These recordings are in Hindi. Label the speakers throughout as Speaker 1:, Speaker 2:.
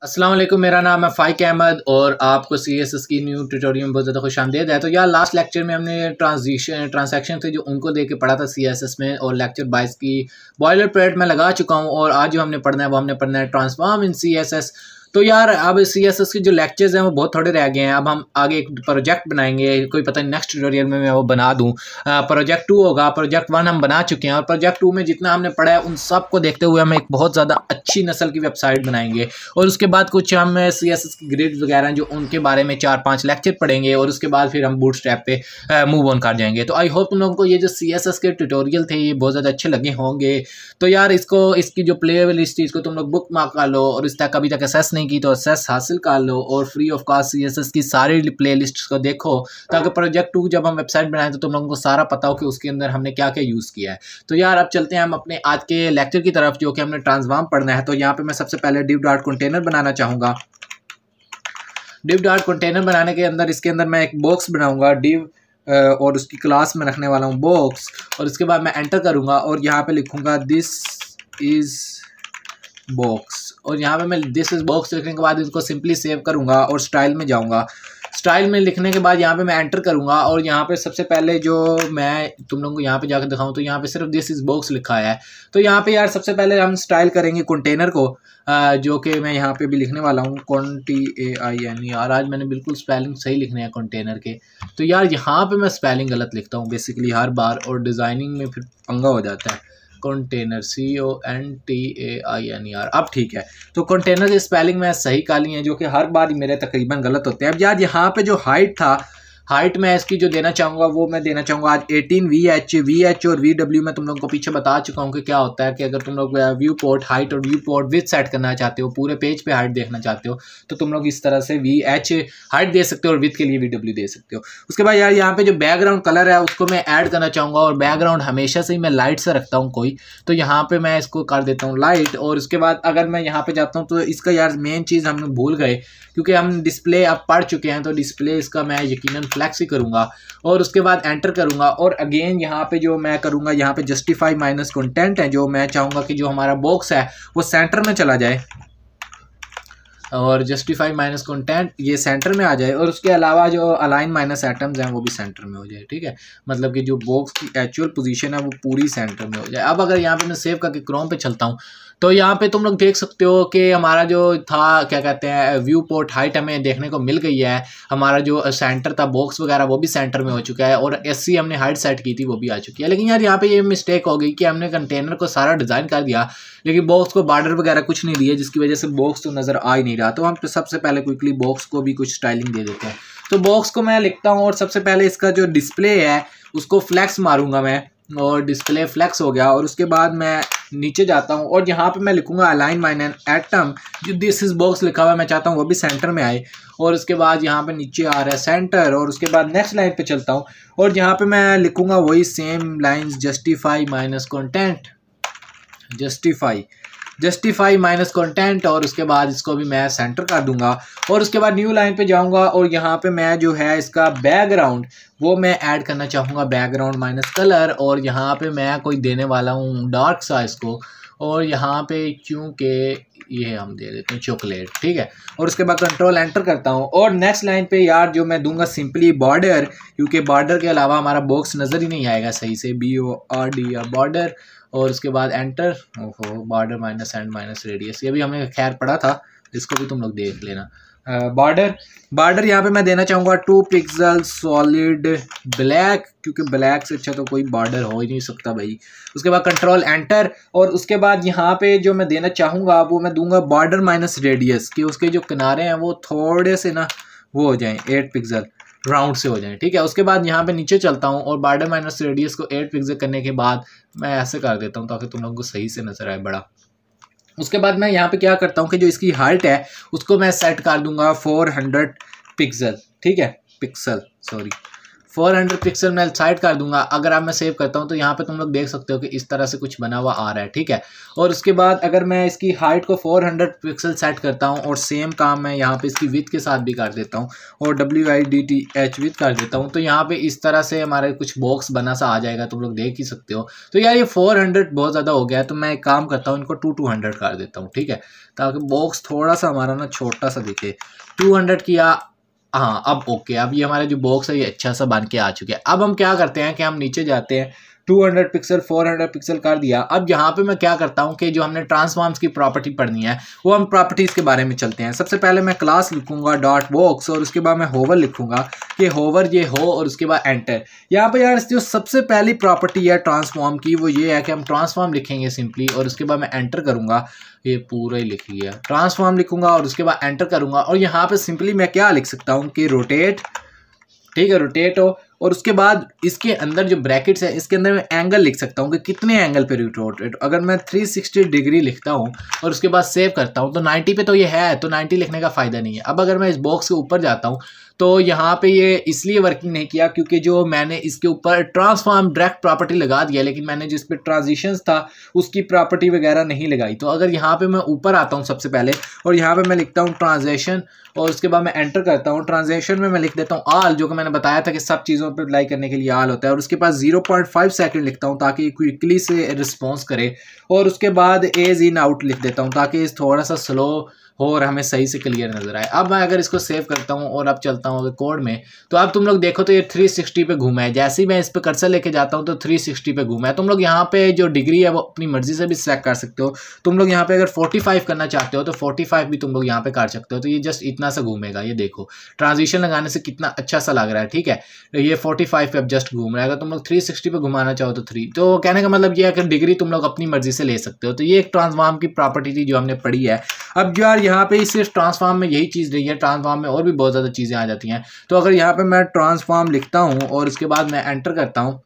Speaker 1: अस्सलाम वालेकुम, मेरा नाम है फ़ाइक अहमद और आपको CSS की न्यू ट्यूटोरियल में बहुत ज़्यादा खुशामदीद है। तो यार लास्ट लेक्चर में हमने ट्रांसैक्शन थे जो उनको देके पढ़ा था CSS में, और लेक्चर 22 की बॉयलर प्लेट में लगा चुका हूँ। और आज जो हमने पढ़ना है वो हमने पढ़ना है ट्रांसफॉर्म इन CSS। तो यार अब CSS के जो लेक्चर्स हैं वो बहुत थोड़े रह गए हैं। अब हम आगे एक प्रोजेक्ट बनाएंगे, कोई पता नहीं नेक्स्ट ट्यूटोरियल में मैं वो बना दूँ। प्रोजेक्ट 2 होगा, प्रोजेक्ट 1 हम बना चुके हैं और प्रोजेक्ट 2 में जितना हमने पढ़ा है उन सब को देखते हुए हम एक बहुत ज़्यादा अच्छी नस्ल की वेबसाइट बनाएंगे। और उसके बाद कुछ हम CSS की ग्रिड वगैरह जो उनके बारे में 4-5 लेक्चर पढ़ेंगे और उसके बाद फिर हम बूटस्ट्रैप पे मूव ऑन कर जाएंगे। तो आई होप तुम लोगों को ये जो CSS के ट्यूटोरियल थे ये बहुत ज़्यादा अच्छे लगे होंगे। तो यार इसकी जो प्ले लिस्ट थी इसको तुम लोग बुक मार्क कर लो, और इस तक अभी तक एसेस नहीं की तो एसेस हासिल कर लो, और फ्री ऑफ कॉस्ट CSS की सारी प्ले लिस्ट को देखो, ताकि प्रोजेक्ट 2 जब हम वेबसाइट बनाएं तो तुम लोगों को सारा पता हो कि उसके अंदर हमने क्या क्या यूज़ किया है। तो यार अब चलते हैं हम अपने आज के लेक्चर की तरफ, जो कि हमने ट्रांसफॉर्म पढ़ना है। तो यहाँ पे मैं सबसे पहले div डॉट कंटेनर बनाना चाहूँगा। div डॉट कंटेनर बनाने के अंदर इसके अंदर मैं एक बॉक्स बनाऊँगा div, और उसकी क्लास में रखने वाला हूँ बॉक्स, और इसके बाद मैं एंटर करूँगा और यहाँ पे लिखूँगा दिस इज़ बॉक्स, और यहाँ पे मैं दिस इज़ बॉक्स लिखने के बाद इसको सिंपली सेव करूँगा और स्टाइल में जाऊँगा। स्टाइल में लिखने के बाद यहाँ पे मैं एंटर करूँगा, और यहाँ पे सबसे पहले जो मैं तुम लोगों को यहाँ पे जाकर दिखाऊँ तो यहाँ पे सिर्फ दिस इज़ बॉक्स लिखा है। तो यहाँ पे यार सबसे पहले हम स्टाइल करेंगे कंटेनर को, जो कि मैं यहाँ पे भी लिखने वाला हूँ CONTAIN। यार आज मैंने बिल्कुल स्पेलिंग सही लिखने हैं कंटेनर के। तो यार यहाँ पे मैं स्पेलिंग गलत लिखता हूँ बेसिकली हर बार, और डिज़ाइनिंग में फिर पंगा हो जाता है। Container CONTAIN। यार अब ठीक है। तो कंटेनर की स्पेलिंग में सही काली है, जो कि हर बार मेरे तकरीबन गलत होते हैं। अब यार यहाँ पे जो हाइट था, हाइट में इसकी जो देना चाहूँगा वो मैं देना चाहूँगा आज 18 VH और VW में तुम लोगों को पीछे बता चुका हूँ कि क्या होता है कि अगर तुम लोग व्यू पोर्ट हाइट और व्यू पोर्ट विड्थ सेट करना चाहते हो, पूरे पेज पे हाइट देखना चाहते हो, तो तुम लोग इस तरह से VH हाइट दे सकते हो और विड्थ के लिए VW दे सकते हो। उसके बाद यार यहाँ पे जो बैकग्राउंड कलर है उसको मैं ऐड करना चाहूँगा, और बैकग्राउंड हमेशा से ही मैं लाइट से रखता हूँ कोई, तो यहाँ पे मैं इसको कर देता हूँ लाइट। और उसके बाद अगर मैं यहाँ पे जाता हूँ तो इसका यार मेन चीज़ हम भूल गए, क्योंकि हम डिस्प्ले अब पढ़ चुके हैं, तो डिस्प्ले इसका मैं यकीनन फ्लैक्स ही करूँगा। और उसके बाद एंटर करूँगा, और अगेन यहाँ पे जो मैं करूँगा यहाँ पे जस्टिफाई माइनस कंटेंट है, जो मैं चाहूँगा कि जो हमारा बॉक्स है वो सेंटर में चला जाए, और जस्टिफाई माइनस कंटेंट ये सेंटर में आ जाए, और उसके अलावा जो अलाइन माइनस एटम्स हैं वो भी सेंटर में हो जाए। ठीक है, मतलब कि जो बॉक्स की एक्चुअल पोजीशन है वो पूरी सेंटर में हो जाए। अब अगर यहाँ पे मैं सेव करके क्रोम पे चलता हूँ तो यहाँ पे तुम लोग देख सकते हो कि हमारा जो था क्या कहते हैं व्यू पोर्ट हाइट हमें देखने को मिल गई है। हमारा जो सेंटर था बॉक्स वगैरह वो भी सेंटर में हो चुका है, और SC हमने हाइट सेट की थी वो भी आ चुकी है। लेकिन यार यहाँ पे ये मिस्टेक हो गई कि हमने कंटेनर को सारा डिज़ाइन कर दिया, लेकिन बॉक्स को बॉर्डर वगैरह कुछ नहीं दिया, जिसकी वजह से बॉक्स तो नज़र आ ही नहीं रहा। तो हम तो सबसे पहले क्विकली बॉक्स को भी कुछ स्टाइलिंग दे देते हैं। तो बॉक्स को मैं लिखता हूँ, और सबसे पहले इसका जो डिस्प्ले है उसको फ्लैक्स मारूंगा मैं, और डिस्प्ले फ्लैक्स हो गया। और उसके बाद मैं नीचे जाता हूँ और यहाँ पे मैं लिखूंगा अलाइन माइनस एटम, जो दिस इज बॉक्स लिखा हुआ है मैं चाहता हूँ वो भी सेंटर में आए। और उसके बाद यहाँ पे नीचे आ रहा है सेंटर, और उसके बाद नेक्स्ट लाइन पे चलता हूँ और यहाँ पे मैं लिखूंगा वही same lines justify minus content, justify minus content, और उसके बाद इसको भी मैं सेंटर कर दूंगा। और उसके बाद न्यू लाइन पे जाऊंगा, और यहाँ पे मैं जो है इसका बैकग्राउंड वो मैं ऐड करना चाहूँगा, बैकग्राउंड माइनस कलर, और यहाँ पे मैं कोई देने वाला हूँ डार्क सा इसको, और यहाँ पे चूँकि ये हम दे देते हैं चॉकलेट। ठीक है, और उसके बाद कंट्रोल एंटर करता हूँ, और नेक्स्ट लाइन पे यार जो मैं दूंगा सिंपली बॉर्डर, क्योंकि बॉर्डर के अलावा हमारा बॉक्स नज़र ही नहीं आएगा सही से, BORD या बॉर्डर। और उसके बाद एंटर, ओहो border minus and minus radius, ये भी हमने खैर पढ़ा था, इसको भी तुम लोग देख लेना। बॉर्डर यहाँ पे मैं देना चाहूँगा 2 पिक्सल सॉलिड ब्लैक, क्योंकि ब्लैक से अच्छा तो कोई बॉर्डर हो ही नहीं सकता भाई। उसके बाद कंट्रोल एंटर, और उसके बाद यहाँ पे जो मैं देना चाहूँगा वो मैं दूंगा बॉर्डर माइनस रेडियस, कि उसके जो किनारे हैं वो थोड़े से ना वो हो जाएँ 8 पिक्सल राउंड से हो जाए। ठीक है, उसके बाद यहाँ पे नीचे चलता हूँ और बॉर्डर माइनस रेडियस को 8 पिक्सल करने के बाद मैं ऐसे कर देता हूँ ताकि तुम लोगों को सही से नजर आए बड़ा। उसके बाद मैं यहाँ पे क्या करता हूँ कि जो इसकी हाइट है उसको मैं सेट कर दूंगा 400 पिक्सल। ठीक है, पिक्सल सॉरी 400 पिक्सल मैं साइड कर दूंगा। अगर आप मैं सेव करता हूँ तो यहाँ पे तुम लोग देख सकते हो कि इस तरह से कुछ बना हुआ आ रहा है, ठीक है। और उसके बाद अगर मैं इसकी हाइट को 400 पिक्सल सेट करता हूँ और सेम काम मैं यहाँ पे इसकी विड्थ के साथ भी कर देता हूँ और WIDTH विड्थ कर देता हूँ, तो यहाँ पे इस तरह से हमारे कुछ बॉक्स बना सा आ जाएगा, तुम लोग देख ही सकते हो। तो यार ये 400 बहुत ज़्यादा हो गया है, तो मैं एक काम करता हूँ इनको 200 कर देता हूँ, ठीक है, ताकि बॉक्स थोड़ा सा हमारा ना छोटा सा दिखे। 200 किया, हाँ अब ओके, अब ये हमारा जो बॉक्स है ये अच्छा सा बन के आ चुके हैं। अब हम क्या करते हैं कि हम नीचे जाते हैं, 200 पिक्सल 400 पिक्सल कर दिया। अब यहाँ पे मैं क्या करता हूँ कि जो हमने ट्रांसफॉर्म्स की प्रॉपर्टी पढ़नी है वो हम प्रॉपर्टीज़ के बारे में चलते हैं। सबसे पहले मैं क्लास लिखूंगा डॉट बॉक्स और उसके बाद मैं होवर लिखूंगा कि होवर ये हो और उसके बाद एंटर। यहाँ पे यार जो सबसे पहली प्रॉपर्टी है ट्रांसफॉर्म की वो ये है कि हम ट्रांसफॉर्म लिखेंगे सिंपली और उसके बाद मैं एंटर करूँगा। ये पूरा ही लिख लिया, ट्रांसफॉर्म लिखूंगा और उसके बाद एंटर करूँगा। और यहाँ पर सिंपली मैं क्या लिख सकता हूँ कि रोटेट, ठीक है, रोटेट हो, और उसके बाद इसके अंदर जो ब्रैकेट्स है इसके अंदर मैं एंगल लिख सकता हूँ कि कितने एंगल पे रोटेट। अगर मैं 360 डिग्री लिखता हूँ और उसके बाद सेव करता हूँ तो 90 पे तो ये है, तो 90 लिखने का फ़ायदा नहीं है। अब अगर मैं इस बॉक्स के ऊपर जाता हूँ तो यहाँ पे ये इसलिए वर्किंग नहीं किया क्योंकि जो मैंने इसके ऊपर ट्रांसफॉर्म डायरेक्ट प्रॉपर्टी लगा दिया, लेकिन मैंने जिस पे ट्रांजिशंस था उसकी प्रॉपर्टी वगैरह नहीं लगाई। तो अगर यहाँ पे मैं ऊपर आता हूँ सबसे पहले और यहाँ पे मैं लिखता हूँ ट्रांजेक्शन और उसके बाद मैं एंटर करता हूँ। ट्रांजेक्शन में मैं लिख देता हूँ आल, जो कि मैंने बताया था कि सब चीज़ों पे अप्लाई करने के लिए आल होता है, और उसके पास 0.5 सेकंड लिखता हूँ ताकि क्विकली से रिस्पॉन्स करे, और उसके बाद एज इन आउट लिख देता हूँ ताकि थोड़ा सा स्लो हो और हमें सही से क्लियर नजर आए। अब मैं अगर इसको सेव करता हूँ और अब चलता हूँ अगर कोड में, तो अब तुम लोग देखो तो ये 360 पे घूमा है। जैसे ही मैं इस पे कर्सर लेके जाता हूँ तो 360 पे घूमा है। तुम लोग यहाँ पे जो डिग्री है वो अपनी मर्जी से भी सेलेक्ट कर सकते हो। तुम लोग यहाँ पे अगर 45 करना चाहते हो तो 45 भी तुम लोग यहाँ पे कर सकते हो। तो ये जस्ट इतना सा घूमेगा, ये देखो ट्रांजिशन लगाने से कितना अच्छा सा लग रहा है, ठीक है। ये 45 पे अब जस्ट घूम रहा है। अगर तुम लोग 360 पे घुमाना चाहो तो 3, तो कहने का मतलब ये है कि डिग्री तुम लोग अपनी मर्जी से ले सकते हो। तो ये एक ट्रांसफॉर्म की प्रॉपर्टी थी जो हमने पढ़ी है। अब यार यहाँ पे सिर्फ ट्रांसफॉर्म में यही चीज़ रही है, ट्रांसफॉर्म में और भी बहुत ज़्यादा चीज़ें आ जाती हैं। तो अगर यहाँ पे मैं ट्रांसफॉर्म लिखता हूँ और उसके बाद मैं एंटर करता हूँ,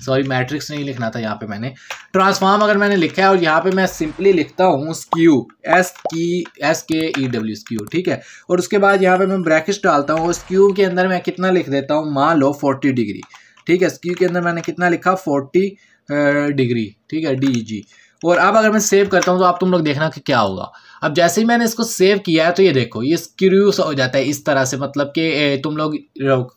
Speaker 1: सॉरी मैट्रिक्स नहीं लिखना था, यहाँ पे मैंने ट्रांसफॉर्म अगर मैंने लिखा है और यहाँ पे मैं सिंपली लिखता हूँ स्क्यू, SKEW स्क्यू, ठीक है। और उसके बाद यहाँ पे मैं ब्रैकेट्स डालता हूँ और स्क्यू के अंदर मैं कितना लिख देता हूँ, मान लो 40 डिग्री, ठीक है। स्क्यू के अंदर मैंने कितना लिखा, 40 डिग्री, ठीक है, DG। और अब अगर मैं सेव करता हूँ तो आप तुम लोग देखना कि क्या होगा। अब जैसे ही मैंने इसको सेव किया है तो ये देखो ये स्क्रू हो जाता है इस तरह से, मतलब कि तुम लोग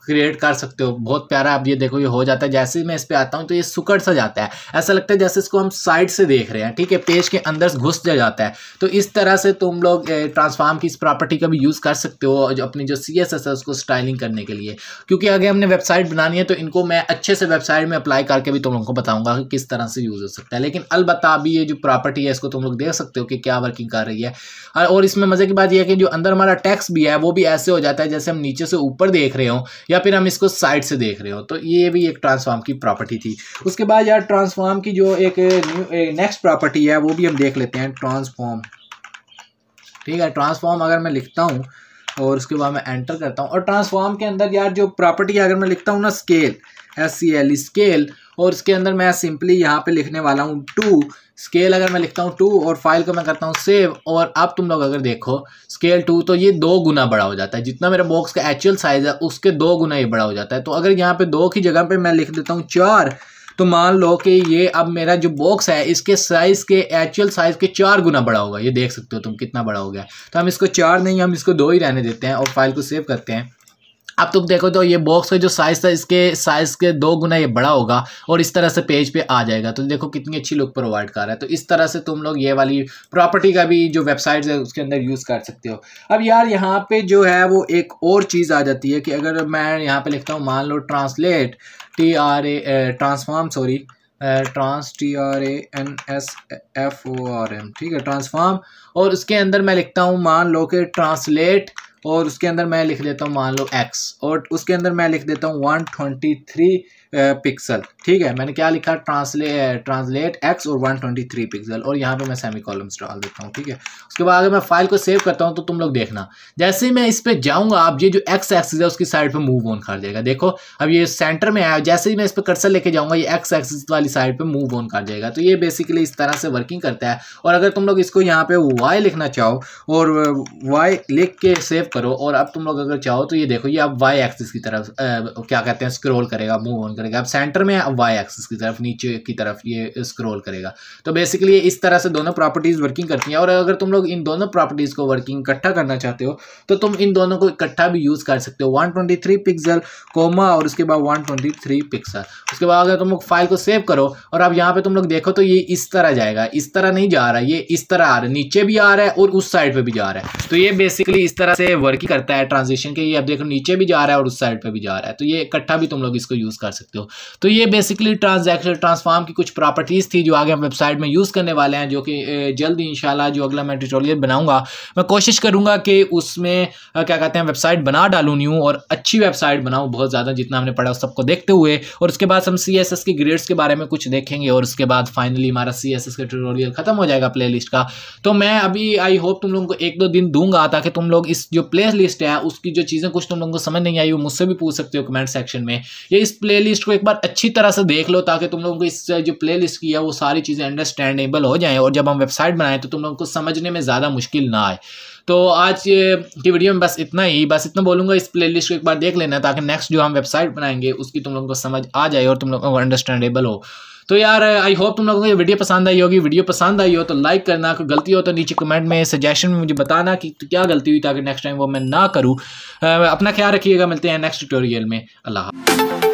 Speaker 1: क्रिएट कर सकते हो, बहुत प्यारा। अब ये देखो ये हो जाता है। जैसे ही मैं इस पे आता हूँ तो ये सुकड़ सा जाता है, ऐसा लगता है जैसे इसको हम साइड से देख रहे हैं, ठीक है, पेज के अंदर घुस जाता है। तो इस तरह से तुम लोग ट्रांसफॉर्म की इस प्रॉपर्टी का भी यूज़ कर सकते हो जो अपनी जो CSS है उसको स्टाइलिंग करने के लिए। क्योंकि अगर हमने वेबसाइट बनानी है तो इनको मैं अच्छे से वेबसाइट में अप्लाई करके भी तुम लोगों को बताऊंगा कि किस तरह से यूज़ हो सकता है। लेकिन अलबत्ता अभी ये जो प्रॉपर्टी है इसको तुम लोग देख सकते हो कि क्या वर्किंग कर रही है। और इसमें मजे की बात यह है कि जो अंदर हमारा टेक्स्ट भी है वो भी ऐसे हो जाता है जैसे हम नीचे से ऊपर देख रहे हो या फिर हम इसको साइड से देख रहे हो। तो ये भी एक ट्रांसफॉर्म की प्रॉपर्टी थी। उसके बाद यार ट्रांसफॉर्म की जो एक नेक्स्ट प्रॉपर्टी है वो भी हम देख लेते हैं, ट्रांसफॉर्म, ठीक है। ट्रांसफॉर्म अगर मैं लिखता हूँ और उसके बाद मैं एंटर करता हूँ और ट्रांसफॉर्म के अंदर यार जो प्रॉपर्टी है अगर मैं लिखता हूँ ना स्केल, SCL स्केल, और इसके अंदर मैं सिंपली यहाँ पे लिखने वाला हूँ 2 स्केल। अगर मैं लिखता हूँ 2 और फाइल को मैं करता हूँ सेव, और अब तुम लोग अगर देखो स्केल 2 तो ये 2 गुना बड़ा हो जाता है। जितना मेरा बॉक्स का एक्चुअल साइज है उसके 2 गुना ये बड़ा हो जाता है। तो अगर यहाँ पे 2 की जगह पे मैं लिख देता हूँ 4, तो मान लो कि ये अब मेरा जो बॉक्स है इसके साइज के एक्चुअल साइज के 4 गुना बड़ा होगा। ये देख सकते हो तुम कितना बड़ा हो गया। तो हम इसको 4 नहीं, हम इसको 2 ही रहने देते हैं और फाइल को सेव करते हैं। अब तुम देखो तो ये बॉक्स का जो साइज था इसके साइज के 2 गुना ये बड़ा होगा और इस तरह से पेज पे आ जाएगा। तो देखो कितनी अच्छी लुक प्रोवाइड कर रहा है। तो इस तरह से तुम लोग ये वाली प्रॉपर्टी का भी जो वेबसाइट है उसके अंदर यूज़ कर सकते हो। अब यार यहाँ पे जो है वो एक और चीज़ आ जाती है कि अगर मैं यहाँ पे लिखता हूँ मान लो ट्रांसलेट ट्रांसफॉर्म, सॉरी TRANSFORM, ठीक है, ट्रांसफॉर्म, और उसके अंदर मैं लिखता हूँ मान लो कि ट्रांसलेट, और उसके अंदर मैं लिख देता हूँ मान लो X, और उसके अंदर मैं लिख देता हूँ 123 पिक्सल। ठीक है, मैंने क्या लिखा, ट्रांसलेट एक्स और 123 पिक्सल, और यहाँ पे मैं सेमी कॉलम्स डाल देता हूँ। ठीक है, उसके बाद अगर मैं फाइल को सेव करता हूँ तो तुम लोग देखना, जैसे ही मैं इस पे जाऊँगा आप ये जो एक्स एक्सिस है उसकी साइड पे मूव ऑन कर जाएगा। देखो अब ये सेंटर में आया, जैसे ही मैं इस पर कर्सर लेके जाऊँगा ये एक्स एक्सिस वाली साइड पे मूव ऑन कर जाएगा। तो ये बेसिकली इस तरह से वर्किंग करता है। और अगर तुम लोग इसको यहाँ पे वाई लिखना चाहो और वाई लिख के सेव करो, और अब तुम लोग अगर चाहो तो ये देखो ये अब वाई एक्सिस की तरफ क्या कहते हैं स्क्रॉल करेगा, मूव ऑन करेगा। अब सेंटर में अब वाई एक्सिस की तरफ, नीचे की तरफ ये स्क्रॉल करेगा। तो बेसिकली इस तरह से दोनों प्रॉपर्टीज़ वर्किंग करती हैं। और अगर तुम लोग इन दोनों प्रॉपर्टीज़ को वर्किंग इकट्ठा करना चाहते हो तो तुम इन दोनों को इकट्ठा भी यूज़ कर सकते हो, 123 पिक्सल कोमा और उसके बाद 123 पिक्सल। उसके बाद अगर तुम लोग फाइल को सेव करो और अब यहाँ पे तुम लोग देखो तो ये इस तरह जाएगा, इस तरह नहीं जा रहा, ये इस तरह आ रहा है, नीचे भी आ रहा है और उस साइड पे भी जा रहा है। तो ये बेसिकली इस तरह से वर्किंग करता है ट्रांजिशन के। ये अब देखो नीचे भी जा रहा है और उस साइड पे भी जा रहा है। तो ये इकट्ठा भी तुम लोग इसको यूज़ कर सकते हो। तो ये बेसिकली ट्रांजैक्शन ट्रांसफॉर्म की कुछ प्रॉपर्टीज़ थी जो आगे हम वेबसाइट में यूज़ करने वाले हैं, जो कि जल्दी इंशाल्लाह जो अगला मैं ट्यूटोरियल बनाऊंगा मैं कोशिश करूंगा कि उसमें क्या कहते हैं वेबसाइट बना डालूँ न्यू, और अच्छी वेबसाइट बनाऊँ बहुत ज़्यादा, जितना हमने पढ़ा उस सबको देखते हुए। और उसके बाद हम CSS की ग्रेड्स के बारे में कुछ देखेंगे और उसके बाद फाइनली हमारा CSS का ट्यूटोरियल खत्म हो जाएगा प्लेलिस्ट का। तो मैं अभी आई होप तुम लोगों को 1-2 दिन दूंगा ताकि तुम लोग इस जो प्ले लिस्ट है उसकी जो चीज़ें कुछ तुम लोगों को समझ नहीं आई वो मुझसे भी पूछ सकते हो कमेंट सेक्शन में। ये इस प्ले लिस्ट को एक बार अच्छी तरह से देख लो ताकि तुम लोगों को इस जो प्ले लिस्ट की है वो सारी चीज़ें अंडरस्टैंडेबल हो जाएँ, और जब हम वेबसाइट बनाएं तो तुम लोगों को समझने में ज़्यादा मुश्किल ना आए। तो आज की वीडियो में बस इतना बोलूँगा, इस प्लेलिस्ट को एक बार देख लेना ताकि नेक्स्ट जो हम वेबसाइट बनाएंगे उसकी तुम लोगों को समझ आ जाए और तुम लोगों को अंडरस्टैंडेबल हो। तो यार आई होप तुम लोगों को ये वीडियो पसंद आई होगी। वीडियो पसंद आई हो तो लाइक करना, कोई गलती हो तो नीचे कमेंट में सजेशन में मुझे बताना कि क्या गलती हुई ताकि नेक्स्ट टाइम वो मैं ना करूँ। अपना ख्याल रखिएगा, मिलते हैं नेक्स्ट ट्यूटोरियल में। अल्लाह।